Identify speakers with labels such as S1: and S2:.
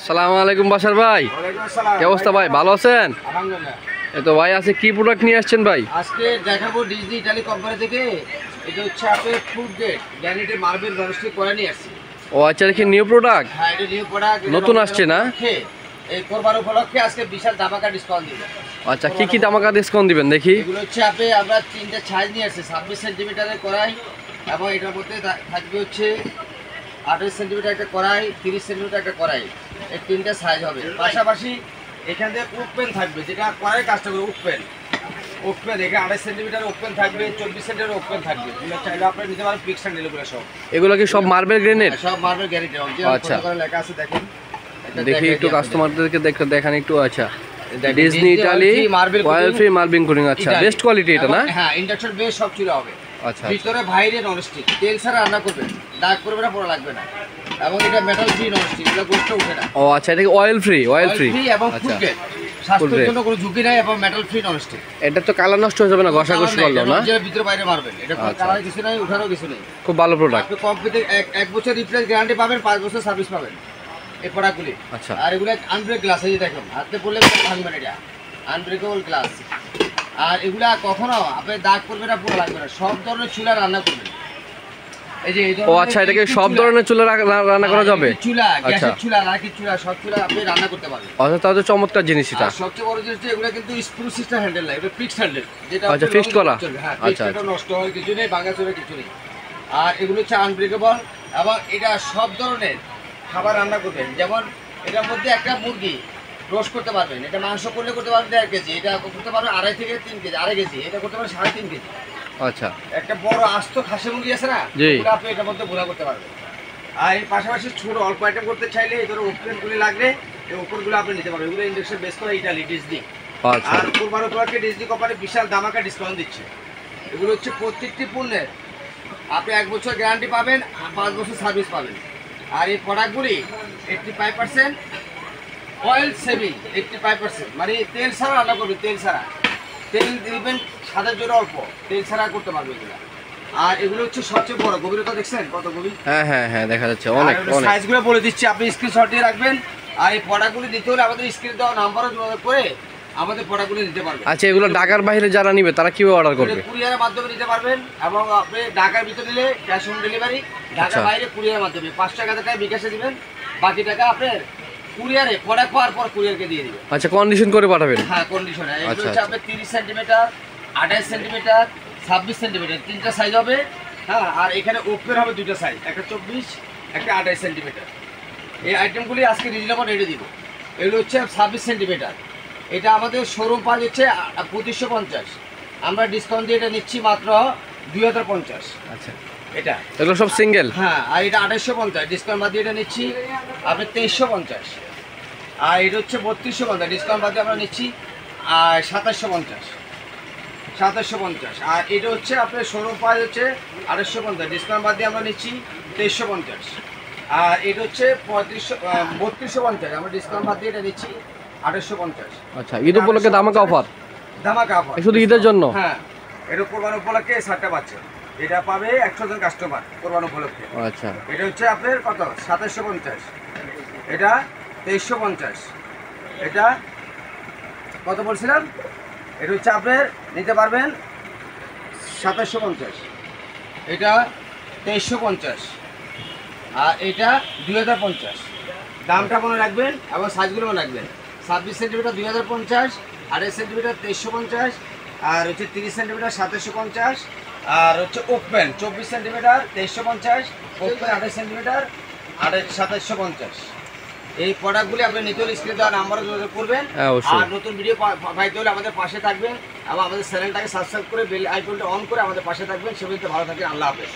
S1: আসসালামু আলাইকুম বাশার ভাই, কি অবস্থা ভাই? ভালো আছেন?
S2: আলহামদুলিল্লাহ।
S1: এই তো ভাই, আছে কি প্রোডাক্ট নিয়ে আসছেন ভাই?
S2: আজকে দেখাবো ডিজনি ইটালি কোম্পানি থেকে। এটা হচ্ছে আপনার ফুড গ্রেড গ্রানাইটের মার্বেল রনস্টিক করে নিয়ে আসছি।
S1: ও আচ্ছা, এটা কি নিউ প্রোডাক্ট?
S2: হ্যাঁ, এটা নিউ প্রোডাক্ট,
S1: নতুন আসছে না?
S2: এই কোরবান উপলক্ষে আজকে বিশাল ধামাকা ডিসকাউন্ট দিব।
S1: আচ্ছা, কি কি ধামাকা ডিসকাউন্ট দিবেন দেখি?
S2: এগুলো হচ্ছে আমরা তিনটা সাইজ নিয়ে আসছি। 26 সেন্টিমিটারের কড়াই, এবং এটার মধ্যে থাকবে হচ্ছে 28 সেন্টিমিটার একটা কড়াই, 30 সেন্টিমিটার একটা কড়াই। এই তিনটা সাইজ হবে। পাশাপাশি এখান থেকে ওপেন থাকবে, যেটা কড়াই কাজটা করে ওপেন এখানে 28 সেন্টিমিটার ওপেন থাকবে, 24 সেন্টিমিটার ওপেন থাকবে। এগুলো চাইলে আপনি নিতে পারেন ফিক্স হ্যান্ডেল এগুলো সব।
S1: এগুলো কি সব মার্বেল গ্রেনেড?
S2: সব মার্বেল গ্যারান্টি।
S1: আচ্ছা,
S2: লেখা আছে দেখেন,
S1: দেখি একটু কাস্টমারদেরকে দেখান একটু। আচ্ছা, Disney Italy oil free marbling coating. আচ্ছা, বেস্ট কোয়ালিটি এটা না?
S2: হ্যাঁ, ইন্ডাকশন বেস সব চুলা হবে।
S1: আচ্ছা,
S2: ভিতরে বাইরে ননস্টিক, তেল ছাড়া রান্না করবেন, দাগ করবে না, পোড়া লাগবে না। এবং এটা মেটাল ফ্রি ননস্টিক, এটা গোস্ত উঠে না।
S1: ও আচ্ছা, এটা কি অয়েল ফ্রি? অয়েল ফ্রি
S2: এবং
S1: আচ্ছা,
S2: স্বাস্থ্যের জন্য কোনো ঝুঁকি নাই, এবং মেটাল ফ্রি ননস্টিক।
S1: এটা তো কালার নষ্ট হয়ে যাবে না ঘষাঘষি করলো না?
S2: ভিতরে বাইরে মারবেন, এটা কোনো কালার কিছু নাই, উঠারও কিছু নেই।
S1: খুব ভালো প্রোডাক্ট।
S2: আপনি কমপ্লিট 1 বছর রিপ্লেস গ্যারান্টি পাবেন, 5 বছর সার্ভিস পাবেন এই প্রোডাক্টগুলি।
S1: আচ্ছা,
S2: আর এগুলো আনব্রেক গ্লাস, এই দেখুন হাতে পড়লে ভাঙবে না, এটা আনব্রেকেবল গ্লাস। আর এগুলা কখনো আপনি দাগ করবে না, পুরো লাগবে না। সব ধরনের চুলা রান্না করবেন। এই যে
S1: ও আচ্ছা, এটাকে সব ধরনের চুলা রান্না করা যাবে?
S2: চুলা,
S1: আচ্ছা,
S2: গ্যাসের চুলা, লাকির চুলা, সব চুলা আপনি রান্না করতে পারবেন।
S1: আচ্ছা, তাহলে চমৎকার জিনিস এটা।
S2: আর সবচেয়ে বড় জিনিস, এগুলো কিন্তু স্ক্রু সিস্টেম হ্যান্ডেল না, এটা ফিক্সড হ্যান্ডেল, যেটা
S1: আচ্ছা, ফিক্সড করা।
S2: হ্যাঁ,
S1: আচ্ছা,
S2: এটা নষ্ট হওয়ার কিছু নেই, ভাঙা চোরা কিছু নেই। আর এগুলো হচ্ছে আনব্রেকেবল, এবং এটা সব ধরনের খাবার রান্না করবেন। যেমন এটার মধ্যে একটা মুরগি রোস্ট করতে পারবেন, এটা মাংস করলে করতে পারবেন 1.5 কেজি, এটা করতে পারবেন 2.5 থেকে 3 কেজি, 2.5 কেজি, এটা করতে পারবেন 3.5 কেজি।
S1: আচ্ছা,
S2: একটা বড় আস্ত খাসি মুরগি আছে না, ওটা আপনি এটার মধ্যে ভুনা করতে পারবেন। আর এর পাশাপাশি ছোট অল্প আইটেম করতে চাইলে এই ধরো ওপেনগুলি লাগলে এই ওপেনগুলো আপনি নিতে পারবেন। এগুলো ইন্ডাকশন বেস করে ইটালি ডিজনি।
S1: আচ্ছা,
S2: আর কোরবান উপলক্ষে ডিজনি কোম্পানি বিশাল ধামাকা ডিসকাউন্ট দিচ্ছে। এগুলো হচ্ছে প্রত্যেকটি পণ্যের আপনি 1 বছর গ্যারান্টি পাবেন, 5 বছর সার্ভিস পাবেন। আর এই প্রোডাক্টগুলি 85% অয়েল সেভিং, 85%, মানে তেল ছাড়া রান্না করবেন, তেল ছাড়া। তেল দিবেন সাদা জোরে অল্প, তেল ছাড়া করতে পারবে এগুলো। আর এগুলো হচ্ছে সবচেয়ে বড়, গভীরতা দেখছেন কত গভীর?
S1: হ্যাঁ হ্যাঁ হ্যাঁ, দেখা যাচ্ছে অনেক অনেক।
S2: সাইজগুলো বলে দিচ্ছি, আপনি স্ক্রিনশট দিয়ে রাখবেন। আর এই প্রোডাক্টগুলি দিতে হলে আমাদের স্ক্রিনে দেওয়া নাম্বারও যোগাযোগ করে আমাদের প্রোডাক্টগুলি নিতে পারবেন।
S1: আচ্ছা, এগুলো ঢাকার বাইরে যারা নিবে তারা কিভাবে অর্ডার করবে?
S2: কুরিয়ারের মাধ্যমে নিতে পারবেন, এবং আপনি ঢাকার ভিতরে নিলে ক্যাশ অন ডেলিভারি, ঢাকার বাইরে কুরিয়ারের মাধ্যমে 5 টাকা বিকাশে দিবেন, বাকি টাকা আপনার কুরিয়ারে প্রোডাক্ট পাওয়ার পর কুরিয়ারকে দিয়ে দিবেন।
S1: আচ্ছা, কন্ডিশন করে পাঠাবেন?
S2: হ্যাঁ, কন্ডিশনে। এগুলো
S1: আচ্ছা,
S2: হচ্ছে আপনার 30 সেন্টিমিটার, 28 সেন্টিমিটার, 26 সেন্টিমিটার, তিনটা সাইজ হবে। হ্যাঁ, আর এখানে ওপেন হবে দুটো সাইজ, একটা 24, একটা 28 সেন্টিমিটার। এই আইটেমগুলি আজকে রিজনেবল রেটে দিব। এগুলো হচ্ছে 26 সেন্টিমিটার, এটা আমাদের শোরুম প্রাইস হচ্ছে 2550। আমরা ডিসকাউন্ট দিয়ে এটা নিচ্ছি মাত্র 2050।
S1: আচ্ছা,
S2: এটা
S1: এগুলো সব সিঙ্গেল?
S2: হ্যাঁ, আর এটা 2850, ডিসকাউন্ট বাদ দিয়ে এটা নিচ্ছি আপনি 2350। আর এটা হচ্ছে 3250, ডিসকাউন্ট বাদ দিয়ে আমরা নিচ্ছি 2750। আর এটা হচ্ছে আপনার শোরুম প্রাইস হচ্ছে 2850, ডিসকাউন্ট বাদ দিয়ে আমরা নিচ্ছি 2350। আর এটা হচ্ছে 3250, আমরা ডিসকাউন্ট বাদ দিয়ে এটা নিচ্ছি 2850।
S1: আচ্ছা, ঈদ উপলক্ষে ধামাকা অফার?
S2: ধামাকা অফার
S1: শুধু ঈদের জন্য?
S2: হ্যাঁ, এটা কোরবান উপলক্ষে এই শার্টটা পাচ্ছে। এটা পাবে 100 জন কাস্টমার কোরবান উপলক্ষে।
S1: আচ্ছা,
S2: এটা হচ্ছে আপনার কত? 2750, এটা 2350, এটা কত বলছিলাম? এটা হচ্ছে আপনার নিতে পারবেন 2750, এটা 2350, আর এটা 2050। দামটা মনে রাখবেন এবং সাইজগুলো মনে রাখবেন। 26 সেন্টিমিটার 2050, 28 সেন্টিমিটার 2350, আর হচ্ছে 30 সেন্টিমিটার 2750, আর হচ্ছে ওপেন 24 সেন্টিমিটার 2350, ওপেন 28 সেন্টিমিটার 2750। এই প্রোডাক্টগুলি আপনি নিতে হলে স্ক্রিনে দেওয়া নাম্বারে যোগাযোগ করবেন। আর নতুন ভিডিও পাইতে হলে আমাদের পাশে থাকবেন, এবং আমাদের চ্যানেলটাকে সাবস্ক্রাইব করে বেল আইকনটা অন করে আমাদের পাশে থাকবেন। সে পর্যন্ত ভালো থাকবেন, আল্লাহ হাফেজ।